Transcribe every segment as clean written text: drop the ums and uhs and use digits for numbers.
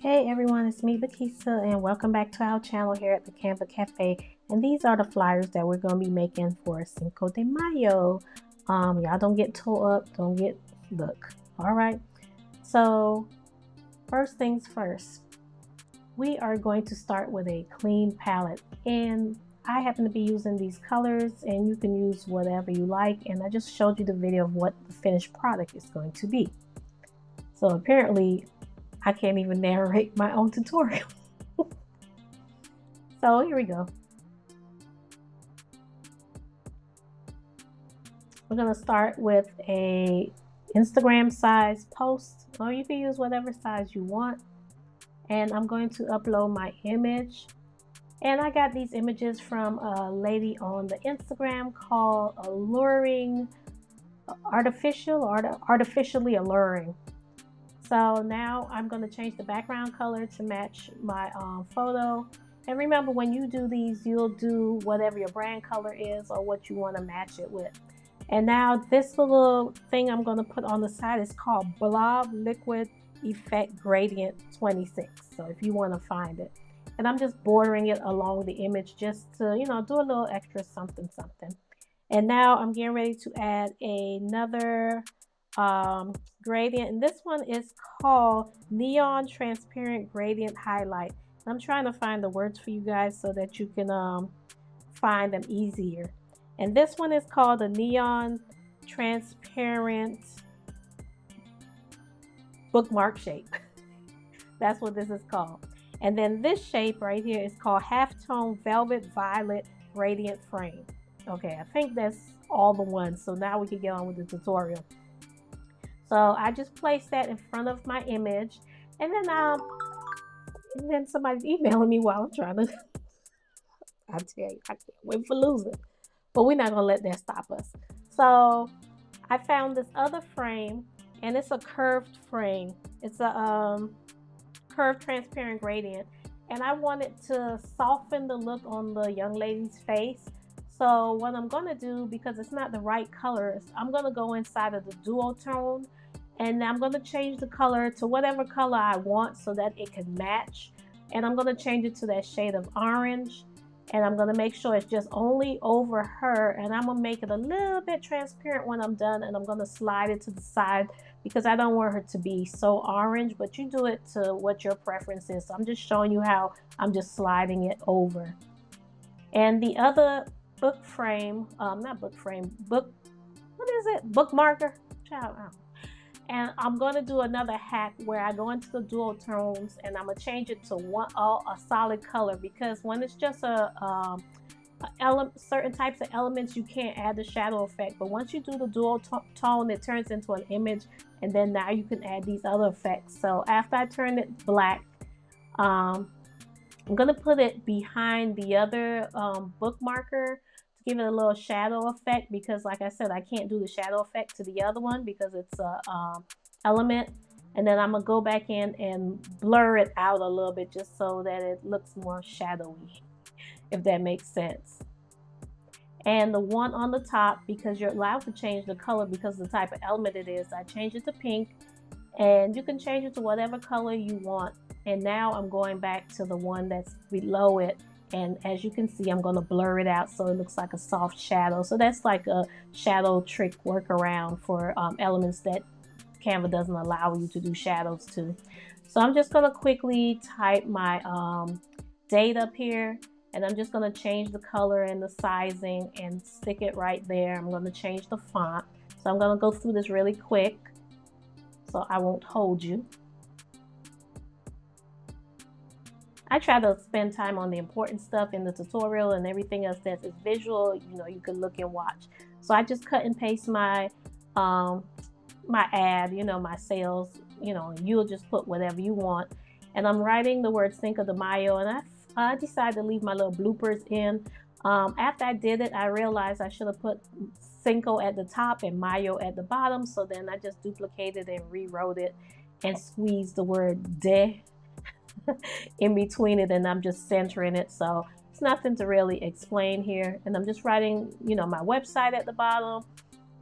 Hey everyone, it's me, Bakisa, and welcome back to our channel here at the Canva Cafe. And these are the flyers that we're going to be making for Cinco de Mayo. Y'all don't get tore up, look. All right. So first things first, we are going to start with a clean palette. And I happen to be using these colors, and you can use whatever you like. And I just showed you the video of what the finished product is going to be. So apparently, I can't even narrate my own tutorial. So here we go. We're going to start with a Instagram size post, or you can use whatever size you want. And I'm going to upload my image. And I got these images from a lady on the Instagram called Artificially Alluring. So now I'm going to change the background color to match my photo. And remember, when you do these, you'll do whatever your brand color is or what you want to match it with. And now this little thing I'm going to put on the side is called Blob Liquid Effect Gradient 26. So if you want to find it. And I'm just bordering it along the image just to, do a little extra something. And now I'm getting ready to add another gradient, and this one is called Neon Transparent Gradient Highlight. I'm trying to find the words for you guys so that you can find them easier. And this one is called the Neon Transparent Bookmark Shape. That's what this is called. And then this shape right here is called Halftone Velvet Violet Gradient Frame. Okay, I think that's all the ones. So now we can get on with the tutorial. So I just placed that in front of my image, and then somebody's emailing me while I'm trying to. I tell you, I can't wait for losing, but we're not gonna let that stop us. So I found this other frame, and it's a curved frame. It's a curved transparent gradient, and I wanted to soften the look on the young lady's face. So what I'm gonna do, because it's not the right colors, I'm gonna go inside of the duotone, and I'm gonna change the color to whatever color I want so that it can match. And I'm gonna change it to that shade of orange, and I'm gonna make sure it's just only over her, and I'm gonna make it a little bit transparent when I'm done, and I'm gonna slide it to the side because I don't want her to be so orange, but you do it to what your preference is. So I'm just showing you how I'm just sliding it over. And the other book frame, bookmarker, and I'm going to do another hack where I go into the duotones, and I'm going to change it to a solid color, because when it's just certain types of elements, you can't add the shadow effect. But once you do the duotone, it turns into an image, and then now you can add these other effects. So after I turn it black, I'm going to put it behind the other bookmarker, give it a little shadow effect, because like I said, I can't do the shadow effect to the other one because it's a element. And then I'm gonna go back in and blur it out a little bit just so that it looks more shadowy, if that makes sense. And the one on the top, because you're allowed to change the color because of the type of element it is, I changed it to pink, and you can change it to whatever color you want. And now I'm going back to the one that's below it, and as you can see, I'm going to blur it out so it looks like a soft shadow. So that's like a shadow trick workaround for elements that Canva doesn't allow you to do shadows to. So I'm just going to quickly type my date up here, and I'm just going to change the color and the sizing and stick it right there. I'm going to change the font. So I'm going to go through this really quick so I won't hold you. I try to spend time on the important stuff in the tutorial, and everything else that is visual, you can look and watch. So I just cut and paste my my ad, my sales, you'll just put whatever you want. And I'm writing the word Cinco de Mayo, and I decided to leave my little bloopers in. After I did it, I realized I should have put Cinco at the top and Mayo at the bottom. So then I just duplicated and rewrote it and squeezed the word de in between it, and I'm just centering it. So it's nothing to really explain here. And I'm just writing, my website at the bottom,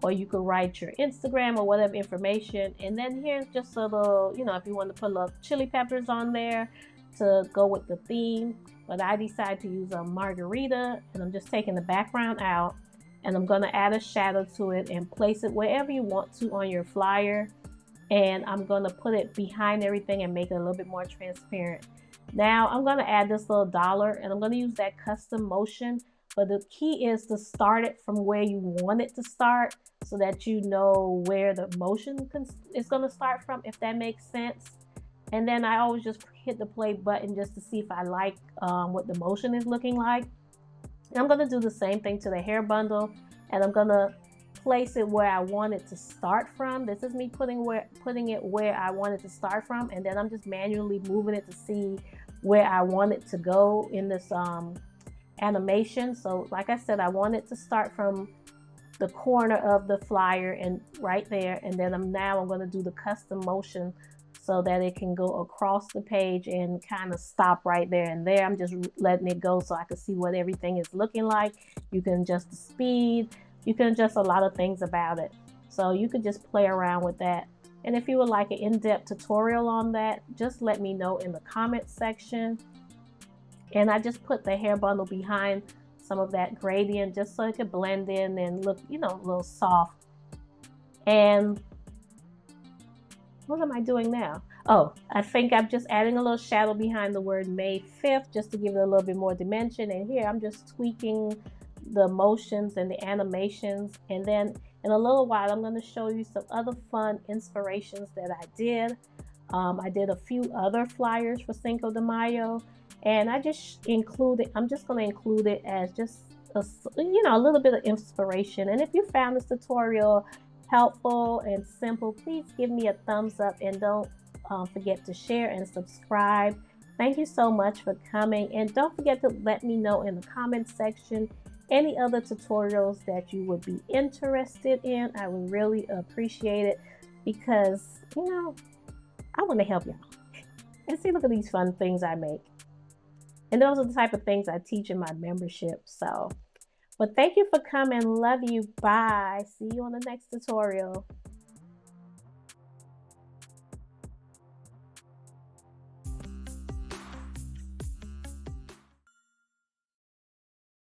or you could write your Instagram or whatever information. And then here's just a little, you know, if you want to put a little chili peppers on there to go with the theme. But I decided to use a margarita, and I'm just taking the background out, and I'm going to add a shadow to it and place it wherever you want to on your flyer. And I'm going to put it behind everything and make it a little bit more transparent. Now I'm going to add this little dollar, and I'm going to use that custom motion. But the key is to start it from where you want it to start, so that you know where the motion is going to start from, if that makes sense. And then I always just hit the play button just to see if I like what the motion is looking like. And I'm going to do the same thing to the hair bundle, and I'm going to place it where I want it to start from. This is me putting it where I want it to start from, and then I'm just manually moving it to see where I want it to go in this animation. So like I said, I want it to start from the corner of the flyer and right there, and then I'm going to do the custom motion so that it can go across the page and kind of stop right there and there. I'm just letting it go so I can see what everything is looking like. You can adjust the speed, you can adjust a lot of things about it, so you could just play around with that. And if you would like an in-depth tutorial on that, just let me know in the comment section. And I just put the hair bundle behind some of that gradient just so it could blend in and look, you know, a little soft. And what am I doing now? Oh, I think I'm just adding a little shadow behind the word May 5th just to give it a little bit more dimension. And here I'm just tweaking the motions and the animations. And then in a little while, I'm going to show you some other fun inspirations that I did. I did a few other flyers for Cinco de Mayo, and I just included, I'm just going to include it as just a, you know, a little bit of inspiration. And if you found this tutorial helpful and simple, please give me a thumbs up, and don't forget to share and subscribe. Thank you so much for coming, and don't forget to let me know in the comment section any other tutorials that you would be interested in. I would really appreciate it, because, you know, I want to help y'all. And see, look at these fun things I make. And those are the type of things I teach in my membership. So, but thank you for coming. Love you. Bye. See you on the next tutorial.